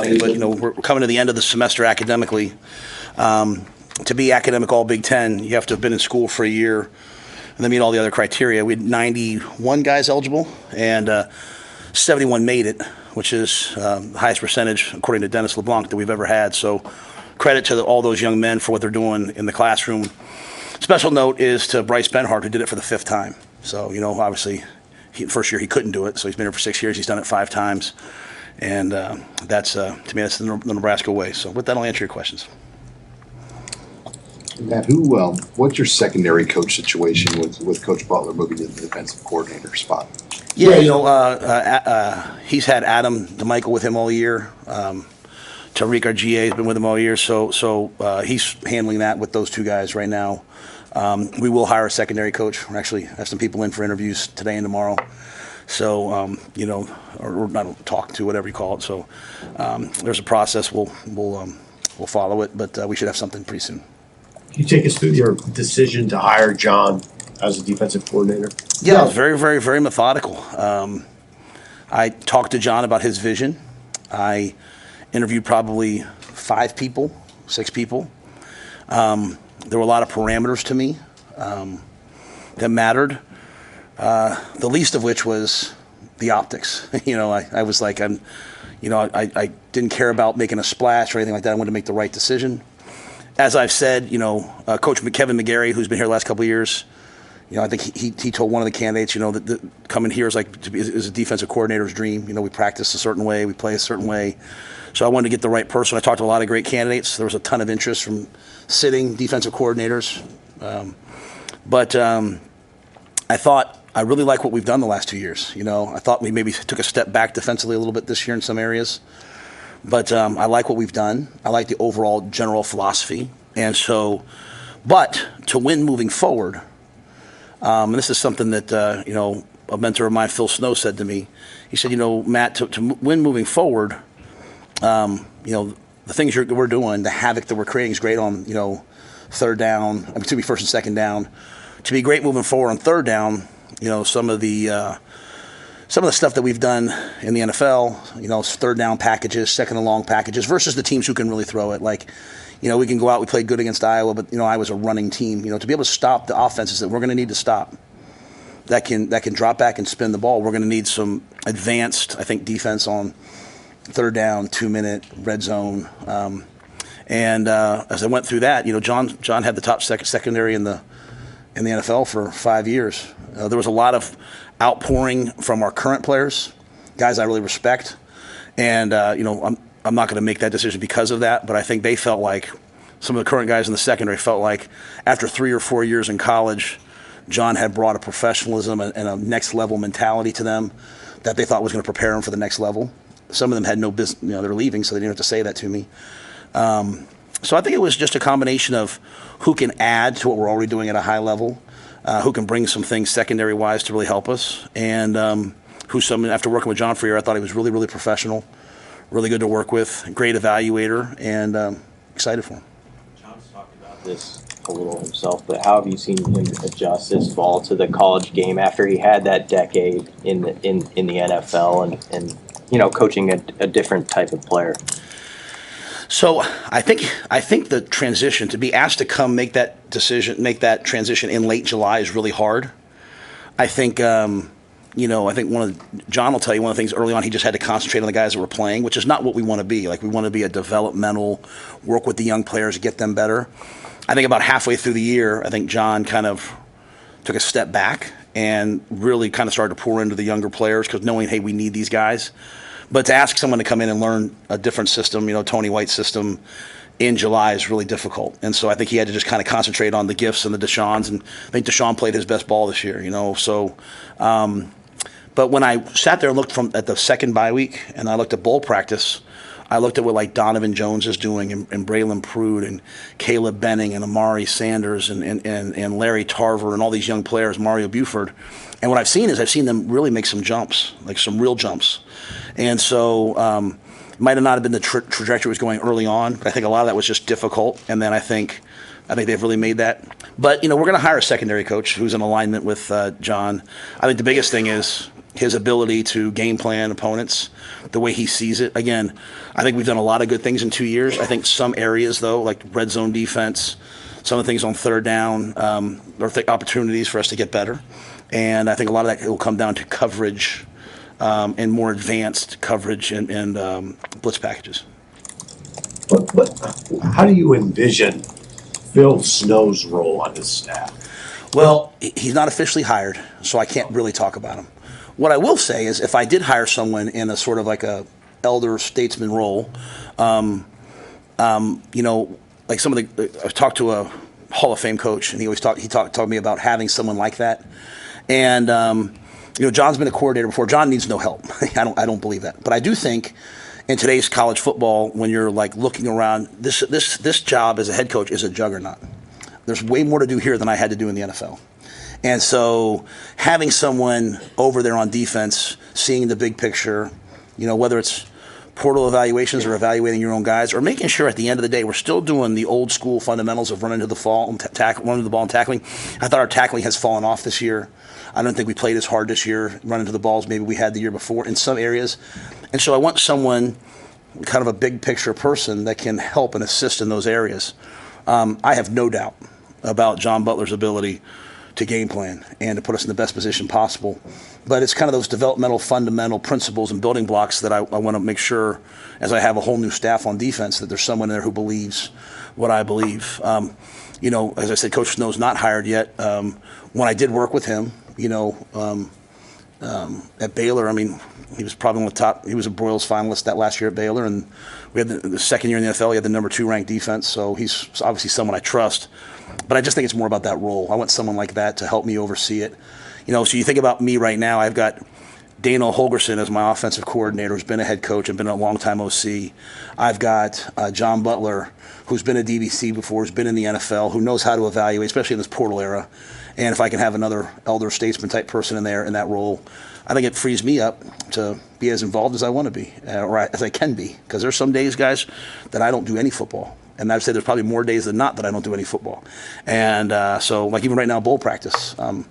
something, but we're coming to the end of the semester academically. To be academic all Big Ten, you have to have been in school for a year and then meet all the other criteria. We had 91 guys eligible, and 71 made it, which is the highest percentage, according to Dennis LeBlanc, that we've ever had. So credit to all those young men for what they're doing in the classroom. Special note is to Bryce Benhart, who did it for the 5th time. So, obviously, first year he couldn't do it, so he's been here for 6 years. He's done it 5 times. And that's, to me, that's the Nebraska way. So with that, I'll answer your questions. Matt, what's your secondary coach situation with Coach Butler moving to the defensive coordinator spot? Yeah, he's had Adam DeMichael with him all year. Tariq, our GA, has been with him all year. So he's handling that with those 2 guys right now. We will hire a secondary coach. We actually have some people in for interviews today and tomorrow. So, or not talk to, whatever you call it. So there's a process. We'll follow it, but we should have something pretty soon. Can you take us through your decision to hire John as a defensive coordinator? Yeah, I was very, very, very methodical. I talked to John about his vision. I interviewed probably 5 people, 6 people. There were a lot of parameters to me that mattered. The least of which was the optics. I was like, I didn't care about making a splash or anything like that. I wanted to make the right decision. As I've said, Coach Kevin McGarry, who's been here the last couple of years, I think he told one of the candidates, that coming here is is a defensive coordinator's dream. We practice a certain way, we play a certain way. So I wanted to get the right person. I talked to a lot of great candidates. There was a ton of interest from sitting defensive coordinators. But I thought I really like what we've done the last 2 years. I thought we maybe took a step back defensively a little bit this year in some areas. But I like what we've done. I like the overall general philosophy. And so, but to win moving forward, and this is something that, a mentor of mine, Phil Snow, said to me. He said, Matt, to win moving forward, the things we're doing, the havoc that we're creating is great on, third down, to be first and second down. To be great moving forward on third down, some of the stuff that we've done in the NFL, third down packages, second and long packages versus the teams who can really throw it. Like, we can go out, we played good against Iowa, but, Iowa's a running team. To be able to stop the offenses that we're going to need to stop, that can drop back and spin the ball, we're going to need some advanced, I think, defense on third down, 2-minute, red zone. And as I went through that, John had the top secondary in the NFL for 5 years. There was a lot of outpouring from our current players, guys I really respect. And, I'm not going to make that decision because of that, but I think they felt like, some of the current guys in the secondary felt like after 3 or 4 years in college, John had brought a professionalism and a next level mentality to them that they thought was going to prepare them for the next level. Some of them had no business, they're leaving, so they didn't have to say that to me. So I think it was just a combination of who can add to what we're already doing at a high level, who can bring some things secondary-wise to really help us, and after working with John for a year, I thought he was really, really professional, really good to work with, great evaluator, and excited for him. John's talked about this a little himself, but how have you seen him adjust this fall to the college game after he had that decade in the NFL and coaching a different type of player? So I think the transition, to be asked to come make that transition in late July is really hard. I think John will tell you one of the things early on, he just had to concentrate on the guys that were playing, which is not what we want to be. Like, we want to be a developmental, work with the young players, get them better. I think about halfway through the year, I think John kind of took a step back and really kind of started to pour into the younger players, because knowing, hey, we need these guys. But to ask someone to come in and learn a different system, Tony White's system, in July is really difficult. And so I think he had to just kind of concentrate on the gifts and the Deshaun's. And I think Deshaun played his best ball this year, So, but when I sat there and looked at the second bye week, and I looked at bowl practice, I looked at what like Donovan Jones is doing, and Braylon Prude, and Caleb Benning, and Amari Sanders, and Larry Tarver, and all these young players, Mario Buford. And what I've seen them really make some jumps, like some real jumps. And so it might have not have been the trajectory was going early on, but I think a lot of that was just difficult. And then I think they've really made that. But, we're going to hire a secondary coach who's in alignment with John. I think the biggest thing is his ability to game plan opponents, the way he sees it. Again, I think we've done a lot of good things in 2 years. I think some areas, though, like red zone defense, some of the things on third down, are opportunities for us to get better. And I think a lot of that will come down to coverage and more advanced coverage and blitz packages. But how do you envision Phil Snow's role on this staff? Well, he's not officially hired, so I can't really talk about him. What I will say is if I did hire someone in a sort of like a elder statesman role, like some of the, I've talked to a Hall of Fame coach, and he talked to me about having someone like that. And, John's been a coordinator before. John needs no help. I don't believe that. But I do think in today's college football, when you're like looking around, this job as a head coach is a juggernaut. There's way more to do here than I had to do in the NFL. And so having someone over there on defense, seeing the big picture, whether it's portal evaluations or evaluating your own guys, or making sure at the end of the day we're still doing the old school fundamentals of running to the ball and running to the ball and tackling. I thought our tackling has fallen off this year. I don't think we played as hard this year running to the balls maybe we had the year before in some areas. And so I want someone, kind of a big picture person, that can help and assist in those areas. I have no doubt about John Butler's ability to game plan and to put us in the best position possible. But it's kind of those developmental, fundamental principles and building blocks that I want to make sure, as I have a whole new staff on defense, that there's someone there who believes what I believe. As I said, Coach Snow's not hired yet. When I did work with him, at Baylor, he was probably on the top. He was a Broyles finalist that last year at Baylor, and we had the second year in the NFL. He had the number 2 ranked defense, so he's obviously someone I trust. But I just think it's more about that role. I want someone like that to help me oversee it. So you think about me right now. I've got Dana Holgorsena as my offensive coordinator, who's been a head coach and been a long-time OC. I've got John Butler, who's been a DVC before, who's been in the NFL, who knows how to evaluate, especially in this portal era. And if I can have another elder statesman type person in there in that role, I think it frees me up to be as involved as I want to be, or as I can be. Because there's some days, guys, that I don't do any football. And I'd say there's probably more days than not that I don't do any football. And so, like even right now, bowl practice, I'm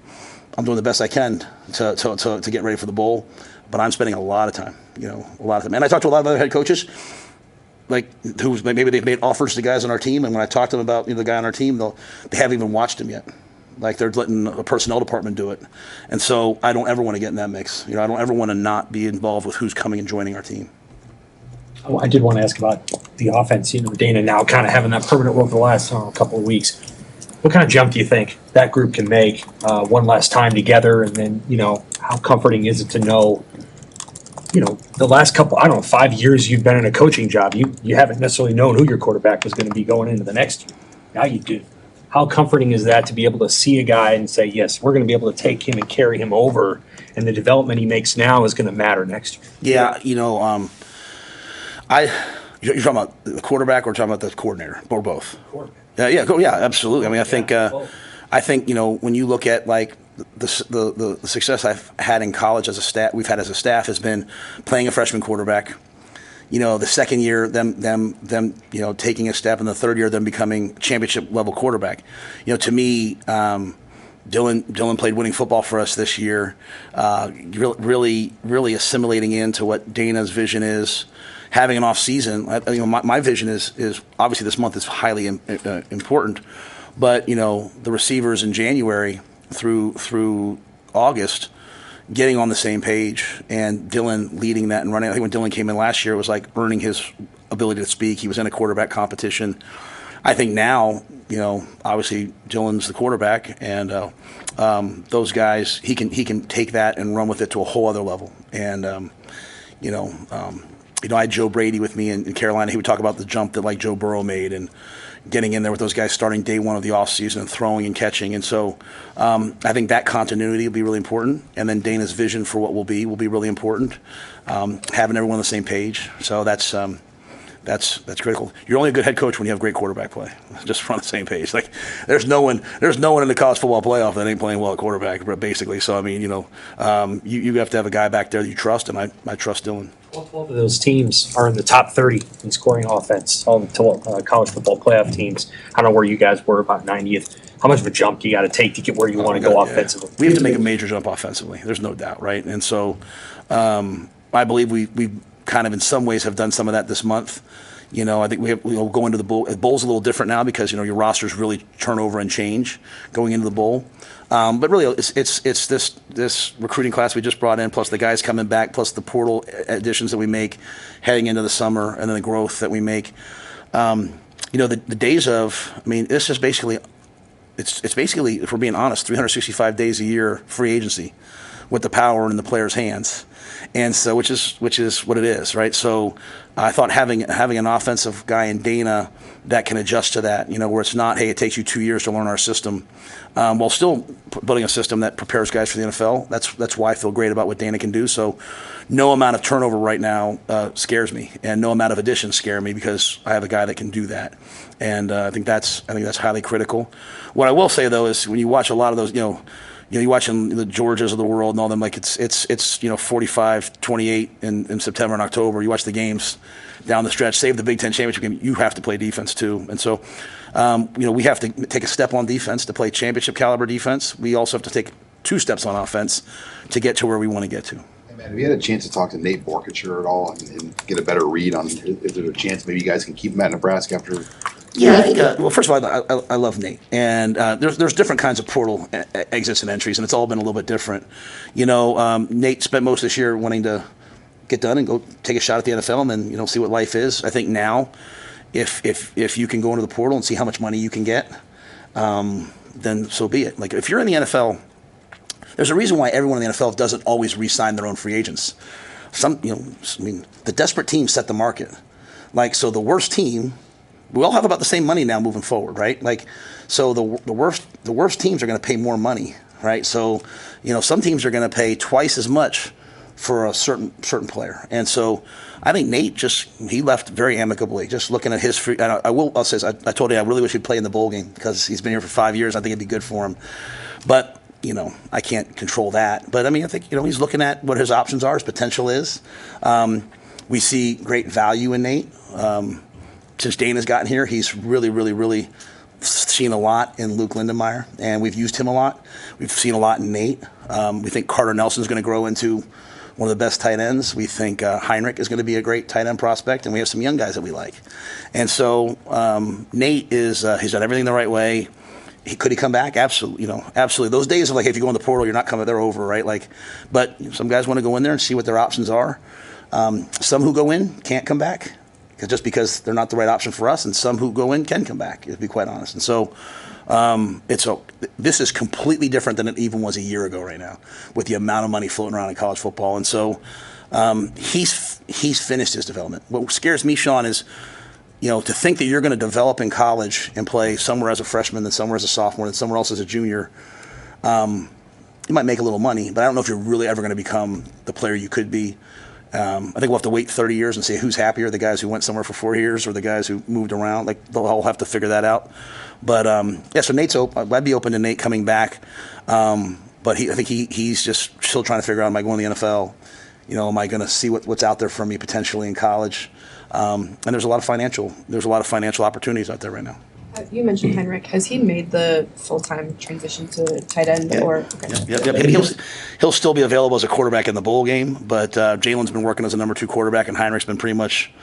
doing the best I can to get ready for the bowl. But I'm spending a lot of time, And I talk to a lot of other head coaches, like who maybe they've made offers to guys on our team. And when I talk to them about the guy on our team, they haven't even watched him yet. Like they're letting a personnel department do it. And so I don't ever want to get in that mix. I don't ever want to not be involved with who's coming and joining our team. Oh, I did want to ask about the offense. Dana now kind of having that permanent role for the last couple of weeks. What kind of jump do you think that group can make one last time together? And then, how comforting is it to know, the last 5 years you've been in a coaching job, you haven't necessarily known who your quarterback was going to be going into the next year. Now you do. How comforting is that to be able to see a guy and say, yes, we're going to be able to take him and carry him over, and the development he makes now is going to matter next year? Yeah, you're talking about the quarterback or talking about the coordinator, or both? Yeah, absolutely. I think when you look at like the success I've had in college as a staff, we've had as a staff, has been playing a freshman quarterback. The second year, them taking a step, and the third year, them becoming championship level quarterback. To me, Dylan played winning football for us this year. Really assimilating into what Dana's vision is. Having an off season, my vision is obviously this month is highly important, but the receivers in January through August, getting on the same page, and Dylan leading that and running. I think when Dylan came in last year, it was like earning his ability to speak. He was in a quarterback competition. I think now, obviously Dylan's the quarterback, and those guys, he can take that and run with it to a whole other level. And I had Joe Brady with me in Carolina. He would talk about the jump that like Joe Burrow made and getting in there with those guys starting day one of the offseason and throwing and catching. And so I think that continuity will be really important. And then Dana's vision for what will be really important. Having everyone on the same page. So that's critical. You're only a good head coach when you have great quarterback play. Just on the same page. Like there's no one in the college football playoff that ain't playing well at quarterback, basically. So you have to have a guy back there that you trust, and I trust Dylan. All 12 of those teams are in the top 30 in scoring offense, all the college football playoff teams. I don't know where you guys were, about 90th. how much of a jump do you got to take to get where you want to go offensively? We have to make a major jump offensively. There's no doubt, right? And so I believe we kind of in some ways have done some of that this month. I think we'll go into the bowl. The bowl's a little different now because your rosters really turn over and change going into the bowl. But really, it's this recruiting class we just brought in, plus the guys coming back, plus the portal additions that we make heading into the summer, and then the growth that we make. The days of, this is basically, it's basically, if we're being honest, 365 days a year free agency with the power in the players' hands. And so, which is what it is, right? So, I thought having an offensive guy in Dana that can adjust to that, where it's not, hey, it takes you 2 years to learn our system, while still building a system that prepares guys for the NFL. That's why I feel great about what Dana can do. So, no amount of turnover right now scares me, and no amount of additions scare me because I have a guy that can do that, and I think that's highly critical. What I will say though is when you watch a lot of those, you're watching the Georgias of the world and all them, like it's 45-28 in September and October. You watch the games down the stretch, save the Big Ten championship game, you have to play defense too. And so, we have to take a step on defense to play championship caliber defense. We also have to take 2 steps on offense to get to where we want to get to. Hey man, have you had a chance to talk to Nate Boerkircher at all and get a better read on is there a chance maybe you guys can keep him at Nebraska after? Yeah, I think. Well, first of all, I love Nate, and there's different kinds of portal exits and entries, and it's all been a little bit different. Nate spent most of this year wanting to get done and go take a shot at the NFL, and then see what life is. I think now, if you can go into the portal and see how much money you can get, then so be it. Like if you're in the NFL, there's a reason why everyone in the NFL doesn't always re-sign their own free agents. The desperate teams set the market. So the worst team. We all have about the same money now moving forward, right? So the worst teams are going to pay more money, right? So, some teams are going to pay twice as much for a certain player, and so I think Nate he left very amicably. Just looking at his free, I'll say I told you I really wish he'd play in the bowl game because he's been here for 5 years. I think it'd be good for him, but I can't control that. But I think he's looking at what his options are, his potential is. We see great value in Nate. Since Dana's gotten here, he's really, really, really seen a lot in Luke Lindenmeyer, and we've used him a lot. We've seen a lot in Nate. We think Carter Nelson's going to grow into one of the best tight ends. We think Heinrich is going to be a great tight end prospect, and we have some young guys that we like. And so Nate he's done everything the right way. Could he come back? Absolutely. Absolutely. Those days of if you go in the portal, you're not coming. They're over, right? But some guys want to go in there and see what their options are. Some who go in can't come back. Just because they're not the right option for us, and some who go in can come back, to be quite honest. And so this is completely different than it even was a year ago right now with the amount of money floating around in college football. And so he's finished his development. What scares me, Sean, is to think that you're going to develop in college and play somewhere as a freshman, then somewhere as a sophomore, then somewhere else as a junior. You might make a little money, but I don't know if you're really ever going to become the player you could be. I think we'll have to wait 30 years and see who's happier, the guys who went somewhere for 4 years or the guys who moved around. They'll all have to figure that out. But, so Nate's open. I'd be open to Nate coming back. But I think he's just still trying to figure out, am I going to the NFL? Am I going to see what's out there for me potentially in college? And there's a lot of financial opportunities out there right now. You mentioned Heinrich. Has he made the full-time transition to tight end? Yeah. Yep. He'll still be available as a quarterback in the bowl game, but Jalen's been working as a number 2 quarterback, and Heinrich's been pretty much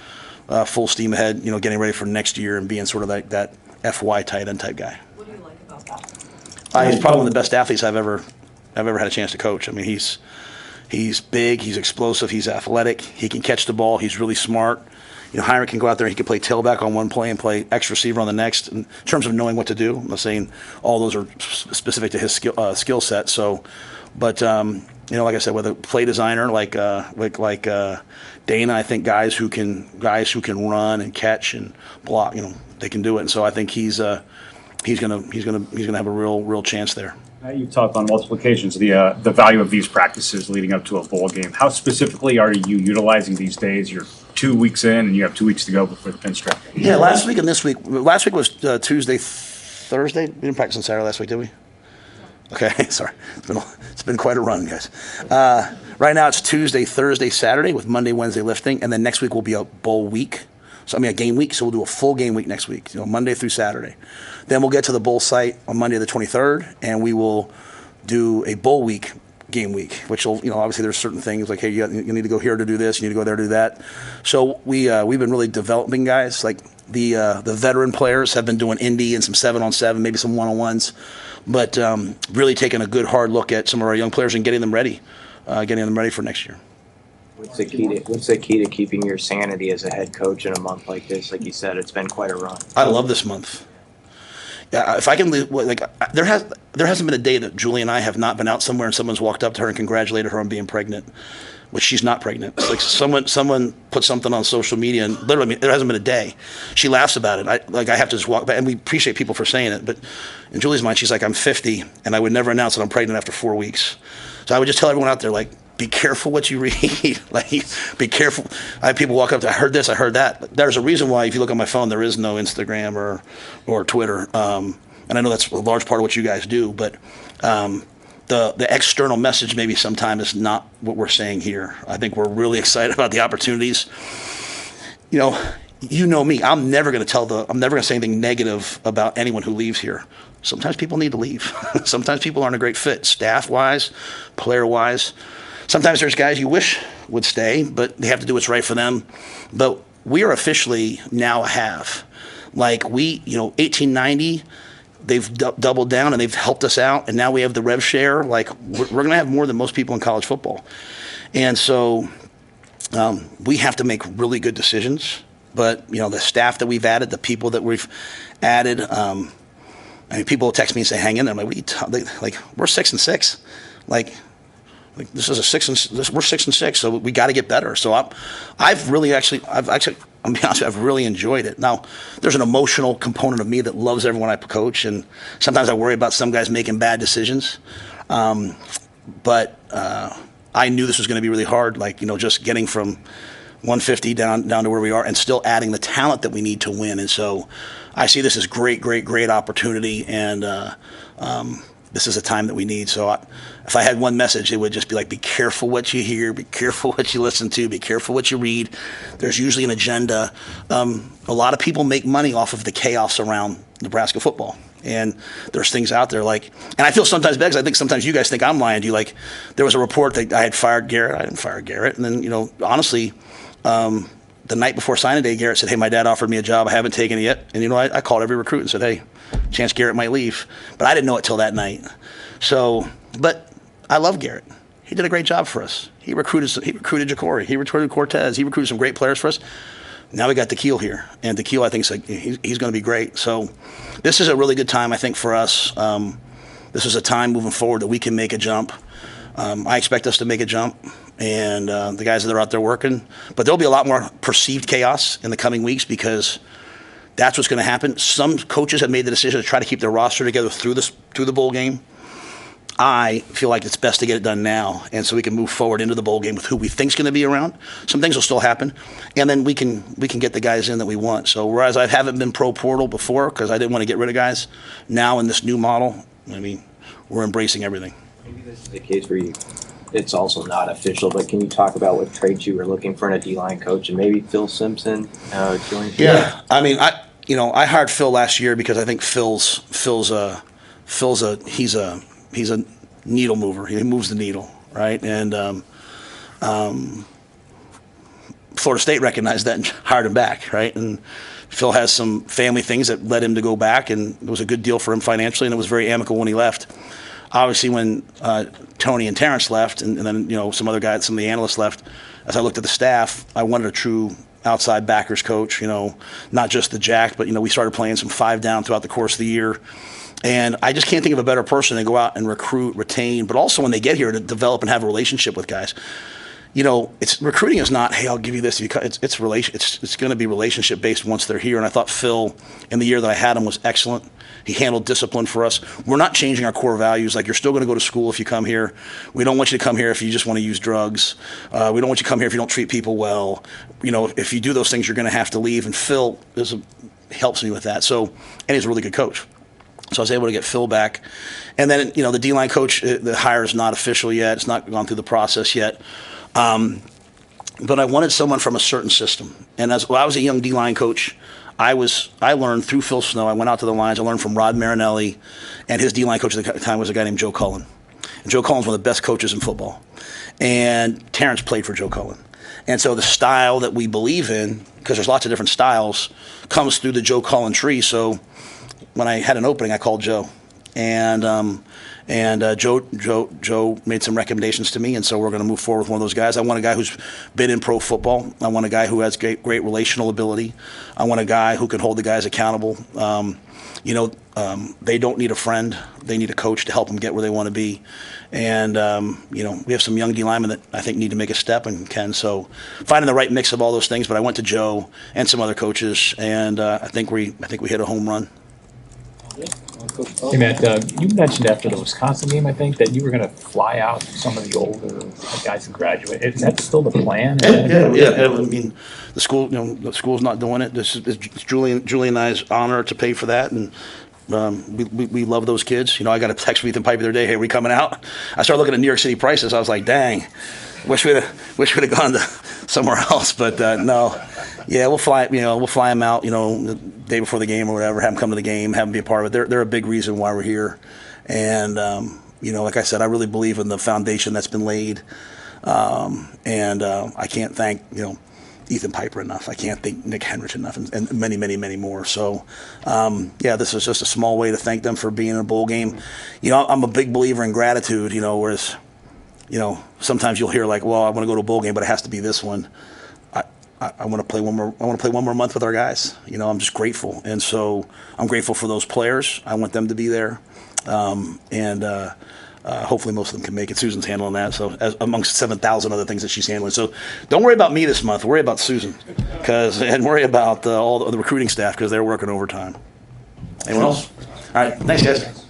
full steam ahead, getting ready for next year and being sort of like that FY tight end type guy. What do you like about that? He's probably one of the best athletes I've ever had a chance to coach. He's big, he's explosive, he's athletic, he can catch the ball, he's really smart. Heinrich can go out there, he can play tailback on one play and play X receiver on the next. In terms of knowing what to do, I'm not saying all those are specific to his skill set. So, but like I said, with a play designer like Dana, I think guys who can run and catch and block, they can do it. And so I think he's gonna have a real chance there. You've talked on multiple occasions the value of these practices leading up to a bowl game. How specifically are you utilizing these days? You're 2 weeks in, and you have 2 weeks to go before the pinstripe. Yeah, last week and this week. Last week was Tuesday, Thursday. We didn't practice on Saturday last week, did we? Okay, sorry. It's been quite a run, guys. Right now it's Tuesday, Thursday, Saturday with Monday, Wednesday lifting, and then next week will be a bowl week. So I mean a game week. So we'll do a full game week next week, Monday through Saturday. Then we'll get to the bowl site on Monday the 23rd, and we will do a bowl week game week, which will, obviously there's certain things like, hey, you need to go here to do this, you need to go there to do that. So we've been really developing guys. Like the veteran players have been doing indie and some 7-on-7, maybe some 1-on-1s, but really taking a good hard look at some of our young players and getting them ready for next year. What's the key to keeping your sanity as a head coach in a month like this? Like you said, it's been quite a run. I love this month. Yeah, if I can, there hasn't been a day that Julie and I have not been out somewhere and someone's walked up to her and congratulated her on being pregnant, which she's not pregnant. It's like someone put something on social media, and literally there hasn't been a day. She laughs about it. I have to just walk back, and we appreciate people for saying it. But in Julie's mind, she's like, I'm 50, and I would never announce that I'm pregnant after 4 weeks. So I would just tell everyone out there, like, be careful what you read. Like, be careful. I have people walk up to, I heard this, I heard that. There's a reason why, if you look on my phone, there is no Instagram or Twitter. And I know that's a large part of what you guys do, but the external message maybe sometimes is not what we're saying here. I think we're really excited about the opportunities. You know me. I'm never going to say anything negative about anyone who leaves here. Sometimes people need to leave. Sometimes people aren't a great fit, staff-wise, player-wise. Sometimes there's guys you wish would stay, but they have to do what's right for them. But we are officially now a have. Like 1890, they've doubled down and they've helped us out, and now we have the rev share. Like we're going to have more than most people in college football, and so we have to make really good decisions. But the staff that we've added, the people that we've added. People will text me and say, "Hang in there." I'm like, what are you we're 6-6. Like this is we're 6-6, so we got to get better. So I've really I'm being honest with you, I've really enjoyed it. Now, there's an emotional component of me that loves everyone I coach, and sometimes I worry about some guys making bad decisions. But I knew this was going to be really hard. Just getting from 150 down to where we are, and still adding the talent that we need to win. And so I see this as great opportunity, and this is a time that we need. So if I had one message, it would just be like, be careful what you hear, be careful what you listen to, be careful what you read. There's usually an agenda. A lot of people make money off of the chaos around Nebraska football. And there's things out there and I feel sometimes bad, because I think sometimes you guys think I'm lying to you. Like, there was a report that I had fired Garrett. I didn't fire Garrett. And then, honestly, the night before signing day, Garrett said, "Hey, my dad offered me a job. I haven't taken it yet." And I called every recruit and said, "Hey, chance Garrett might leave." But I didn't know it till that night. So, but I love Garrett. He did a great job for us. He recruited Jacory. He recruited Cortez. He recruited some great players for us. Now we got Tequil here, and Tequil, I think, he's going to be great. So this is a really good time, I think, for us. This is a time moving forward that we can make a jump. I expect us to make a jump, and the guys that are out there working. But there'll be a lot more perceived chaos in the coming weeks, because that's what's going to happen. Some coaches have made the decision to try to keep their roster together through the bowl game. I feel like it's best to get it done now, and so we can move forward into the bowl game with who we think is going to be around. Some things will still happen, and then we can get the guys in that we want. So whereas I haven't been pro portal before because I didn't want to get rid of guys, now in this new model, we're embracing everything. Maybe this is the case where it's also not official, but can you talk about what traits you were looking for in a D-line coach, and maybe Phil Simpson joined? Yeah, I hired Phil last year because I think Phil's a needle mover. He moves the needle, right? And Florida State recognized that and hired him back, right? And Phil has some family things that led him to go back, and it was a good deal for him financially, and it was very amicable when he left. Obviously, when Tony and Terrence left, and then some other guys, some of the analysts left, as I looked at the staff, I wanted a true outside backers coach, not just the jack, but we started playing some 5 down throughout the course of the year. And I just can't think of a better person to go out and recruit, retain, but also when they get here to develop and have a relationship with guys. It's recruiting is not, hey, I'll give you this. It's going to be relationship based once they're here. And I thought Phil, in the year that I had him, was excellent. He handled discipline for us. We're not changing our core values. Like, you're still going to go to school if you come here. We don't want you to come here if you just want to use drugs. We don't want you to come here if you don't treat people well. If you do those things, you're going to have to leave. And Phil helps me with that. So, and he's a really good coach. So I was able to get Phil back. And then, the D-line coach, the hire is not official yet. It's not gone through the process yet. but I wanted someone from a certain system. And as well, I was a young D-line coach. I learned through Phil Snow. I went out to the lines. I learned from Rod Marinelli, and his D-line coach at the time was a guy named Joe Cullen. And Joe Cullen's one of the best coaches in football. And Terrence played for Joe Cullen. And so the style that we believe in, because there's lots of different styles, comes through the Joe Cullen tree. So when I had an opening, I called Joe. And Joe made some recommendations to me, and so we're going to move forward with one of those guys. I want a guy who's been in pro football. I want a guy who has great relational ability. I want a guy who can hold the guys accountable. They don't need a friend. They need a coach to help them get where they want to be. And, we have some young D linemen that I think need to make a step and can. So finding the right mix of all those things. But I went to Joe and some other coaches, and I think we hit a home run. Hey, Matt, you mentioned after the Wisconsin game, I think, that you were going to fly out some of the older guys who graduate. Is that still the plan? Yeah. I mean, the school's not doing it. This is Julie and I's honor to pay for that, and we love those kids. I got a text from Ethan Piper the other day. Hey, are we coming out? I started looking at New York City prices. I was like, dang, wish we'd have gone to somewhere else. But no. Yeah, we'll fly them out, the day before the game or whatever, have them come to the game, have them be a part of it. They're a big reason why we're here. And, like I said, I really believe in the foundation that's been laid. I can't thank, Ethan Piper enough. I can't thank Nick Henrich enough, and many, many, many more. So, this is just a small way to thank them for being in a bowl game. I'm a big believer in gratitude, whereas, sometimes you'll hear like, well, I want to go to a bowl game, but it has to be this one. I want to play one more. I want to play one more month with our guys. I'm just grateful, and so I'm grateful for those players. I want them to be there, hopefully most of them can make it. Susan's handling that, so amongst 7,000 other things that she's handling. So don't worry about me this month. Worry about Susan, and worry about all the recruiting staff because they're working overtime. Anyone else? All right, thanks guys.